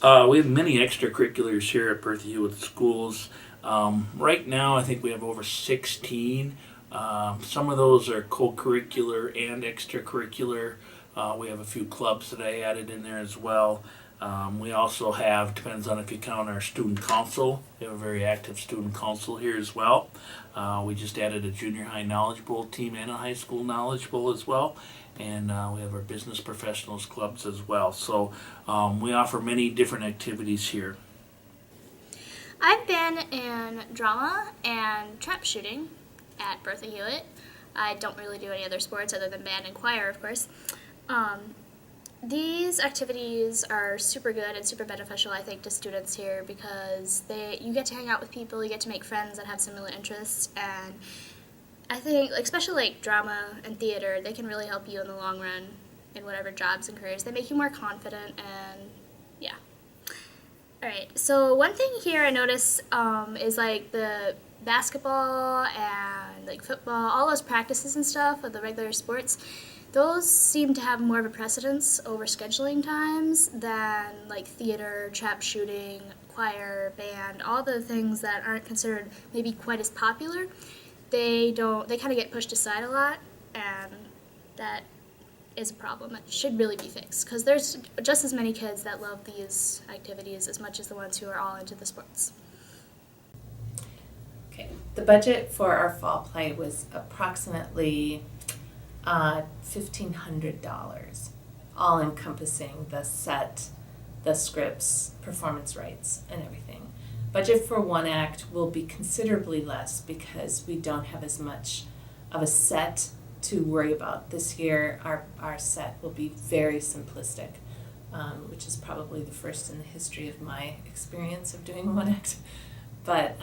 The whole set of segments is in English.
We have many extracurriculars here at Bertha-Hewitt Schools. Right now, I think we have over 16. Some of those are co-curricular and extracurricular. We have a few clubs that I added in there as well. We also have, depends on if you count our student council, we have a very active student council here as well. We just added a junior high knowledge bowl team and a high school knowledge bowl as well. And we have our business professionals clubs as well. So we offer many different activities here. I've been in drama and trap shooting at Bertha-Hewitt. I don't really do any other sports other than band and choir, of course. These activities are super good and super beneficial, I think, to students here because you get to hang out with people, you get to make friends that have similar interests, and I think, especially like drama and theater, they can really help you in the long run in whatever jobs and careers. They make you more confident, and yeah. All right, so one thing here I notice is like the basketball and like football, all those practices and stuff of the regular sports, those seem to have more of a precedence over scheduling times than like theater, trap shooting, choir, band, all the things that aren't considered maybe quite as popular. They kind of get pushed aside a lot, and that is a problem that should really be fixed because there's just as many kids that love these activities as much as the ones who are all into the sports. Okay, the budget for our fall play was approximately $1,500, all encompassing the set, the scripts, performance rights, and everything. Budget for one act will be considerably less because we don't have as much of a set to worry about. This year our set will be very simplistic, which is probably the first in the history of my experience of doing one act. But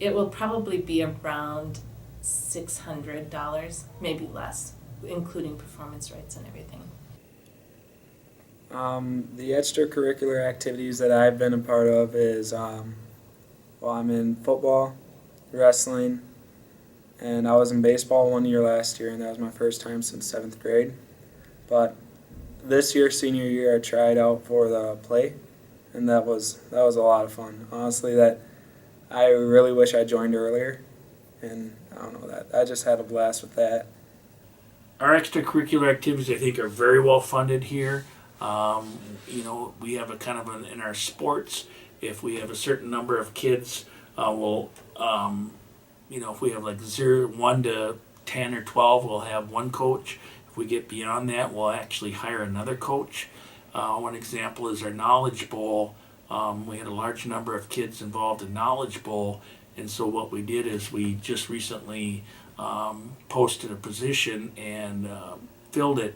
it will probably be around $600, maybe less, including performance rights and everything. The extracurricular activities that I've been a part of is, I'm in football, wrestling, and I was in baseball 1 year last year, and that was my first time since 7th grade. But this year, senior year, I tried out for the play, and that was a lot of fun. Honestly, that I really wish I joined earlier, and I don't know, that I just had a blast with that. Our extracurricular activities, I think, are very well funded here. We have a kind of in our sports, if we have a certain number of kids, if we have like 1 to 10 or 12, we'll have one coach. If we get beyond that, we'll actually hire another coach. One example is our Knowledge Bowl. We had a large number of kids involved in Knowledge Bowl, and so what we did is we just recently posted a position and filled it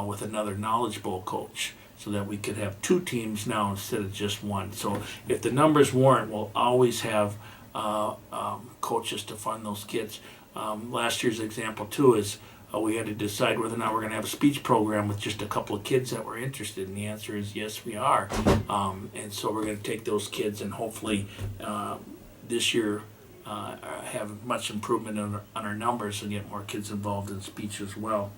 with another Knowledge Bowl coach so that we could have 2 teams now instead of just one. So if the numbers warrant, we'll always have coaches to fund those kids. Last year's example too is we had to decide whether or not we're going to have a speech program with just a couple of kids that were interested, and the answer is yes, we are. And so we're going to take those kids and hopefully this year have much improvement on our numbers and get more kids involved in speech as well.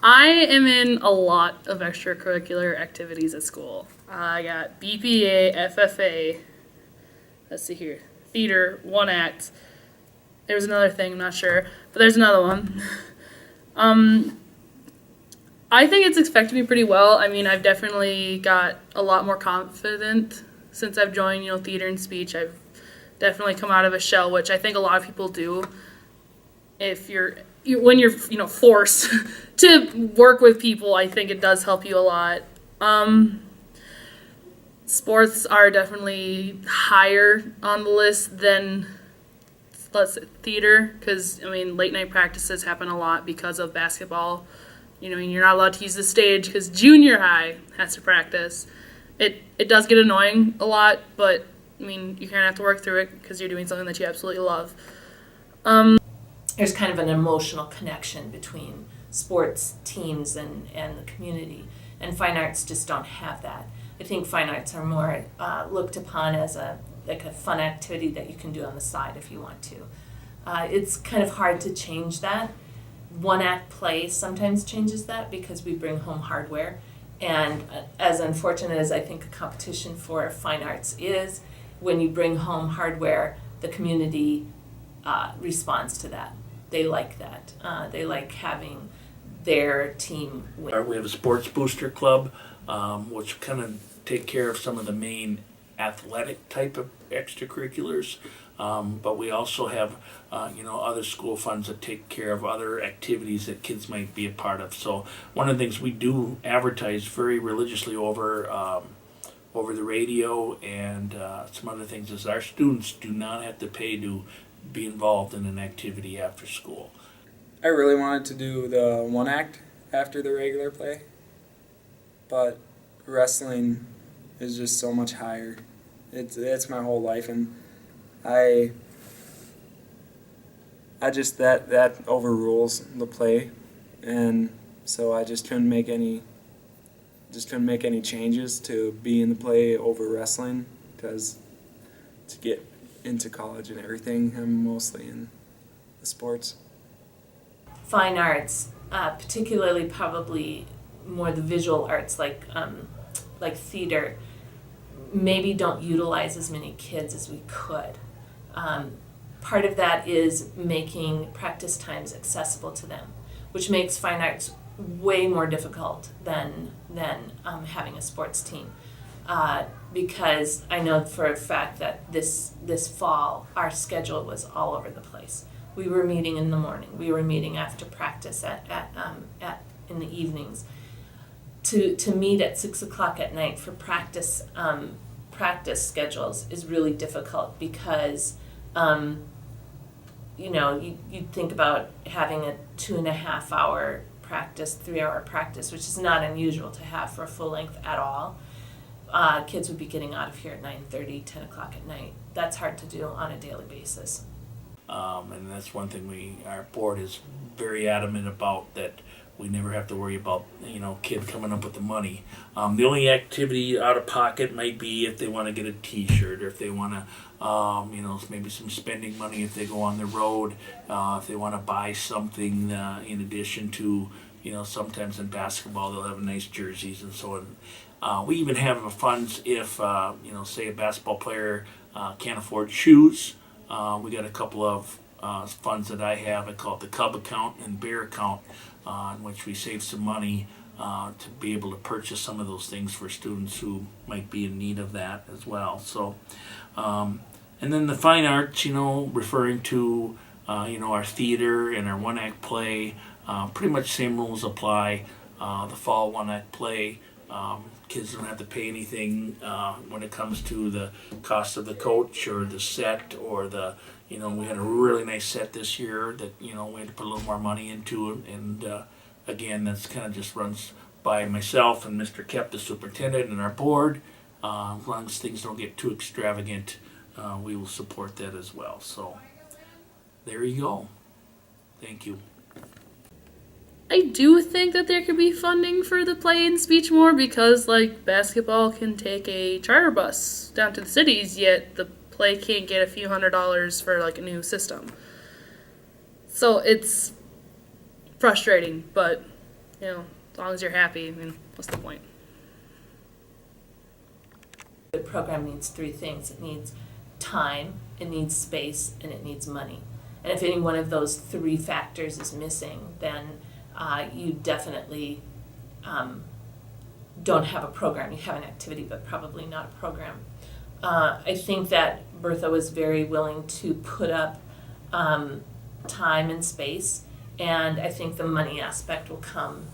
I am in a lot of extracurricular activities at school. I got BPA, FFA, let's see here, theater, one act. There was another thing, I'm not sure, but there's another one. I think it's affected me pretty well. I mean, I've definitely got a lot more confident since I've joined, theater and speech. I've definitely come out of a shell, which I think a lot of people do. When you're forced to work with people, I think it does help you a lot. Sports are definitely higher on the list than, let's say, theater, because late night practices happen a lot because of basketball. You're not allowed to use the stage because junior high has to practice. It does get annoying a lot, but you kind of have to work through it because you're doing something that you absolutely love. There's kind of an emotional connection between sports teams and the community, and fine arts just don't have that. I think fine arts are more looked upon as a fun activity that you can do on the side if you want to. It's kind of hard to change that. One act play sometimes changes that because we bring home hardware And as unfortunate as I think a competition for fine arts is, when you bring home hardware, the community responds to that. They like that. They like having their team win. We have a sports booster club, which kind of take care of some of the main athletic type of extracurriculars. But we also have, other school funds that take care of other activities that kids might be a part of. So one of the things we do advertise very religiously over the radio and some other things is our students do not have to pay to be involved in an activity after school. I really wanted to do the one act after the regular play, but wrestling is just so much higher. It's my whole life, and I just that overrules the play, and so I just couldn't make any changes to be in the play over wrestling, because to get into college and everything, I'm mostly in the sports. Fine arts, particularly probably more the visual arts like theater, maybe don't utilize as many kids as we could. Part of that is making practice times accessible to them, which makes fine arts way more difficult than having a sports team. Because I know for a fact that this fall our schedule was all over the place. We were meeting in the morning. We were meeting after practice in the evenings. To meet at 6 o'clock at night for practice schedules is really difficult because you think about having a 2.5 hour practice, 3 hour practice, which is not unusual to have for a full length at all. Kids would be getting out of here at 9:30, 10 o'clock at night. That's hard to do on a daily basis. And that's one thing our board is very adamant about, that we never have to worry about, kid coming up with the money. The only activity out of pocket might be if they want to get a T-shirt, or if they want to, maybe some spending money if they go on the road, if they want to buy something in addition to, sometimes in basketball they'll have nice jerseys and so on. We even have funds if, say a basketball player can't afford shoes. We got a couple of funds that I have. I call it the Cub account and Bear account, in which we save some money to be able to purchase some of those things for students who might be in need of that as well. So, and then the fine arts, referring to our theater and our one act play, pretty much same rules apply. The fall one act play. Kids don't have to pay anything when it comes to the cost of the coach or the set or the, we had a really nice set this year that, we had to put a little more money into it. And again, that's kind of just runs by myself and Mr. Kep, the superintendent, and our board. As long as things don't get too extravagant, we will support that as well. So there you go. Thank you. I do think that there could be funding for the play and speech more, because basketball can take a charter bus down to the cities, yet the play can't get a few $100s for a new system. So it's frustrating, but as long as you're happy, what's the point? The program needs 3 things. It needs time, it needs space, and it needs money. And if any one of those 3 factors is missing, then you definitely don't have a program. You have an activity, but probably not a program. I think that Bertha was very willing to put up time and space, and I think the money aspect will come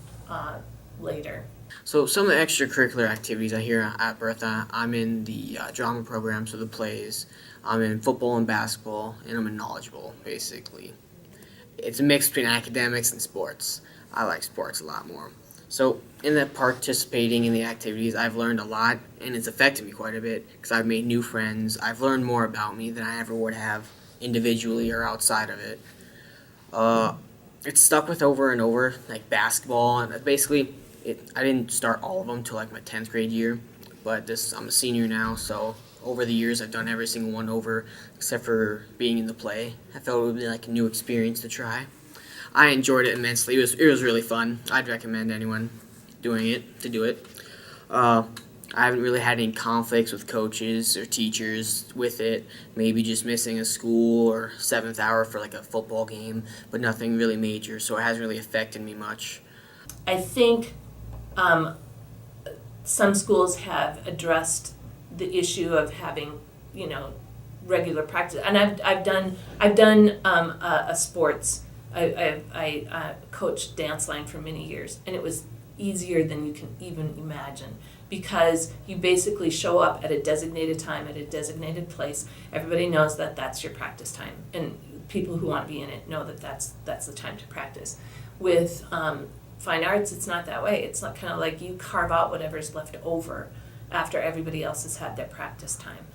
later. So some of the extracurricular activities I hear at Bertha, I'm in the drama program, so the plays. I'm in football and basketball, and I'm in knowledgeable, basically. It's a mix between academics and sports. I like sports a lot more. So in that participating in the activities, I've learned a lot, and it's affected me quite a bit because I've made new friends. I've learned more about me than I ever would have individually or outside of it. It's stuck with over and over, like basketball, and basically I didn't start all of them till my 10th grade year, but I'm a senior now, so over the years I've done every single one over except for being in the play. I felt it would be a new experience to try. I enjoyed it immensely. It was really fun. I'd recommend anyone doing it to do it. I haven't really had any conflicts with coaches or teachers with it. Maybe just missing a school or seventh hour for like a football game, but nothing really major. So it hasn't really affected me much. I think some schools have addressed the issue of having, regular practice. And I've done a sports. I coached dance line for many years, and it was easier than you can even imagine, because you basically show up at a designated time at a designated place. Everybody knows that that's your practice time, and people who want to be in it know that that's the time to practice. With fine arts, it's not that way. It's not kind of like you carve out whatever's left over after everybody else has had their practice time.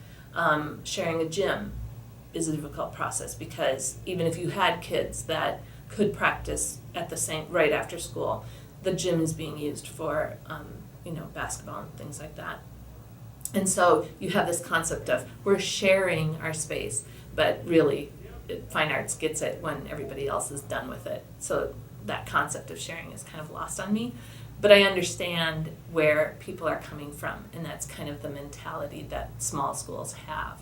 Sharing a gym is a difficult process, because even if you had kids that could practice at the same right after school, the gym is being used for basketball and things like that. And so you have this concept of we're sharing our space, but really fine arts gets it when everybody else is done with it. So that concept of sharing is kind of lost on me. But I understand where people are coming from, and that's kind of the mentality that small schools have.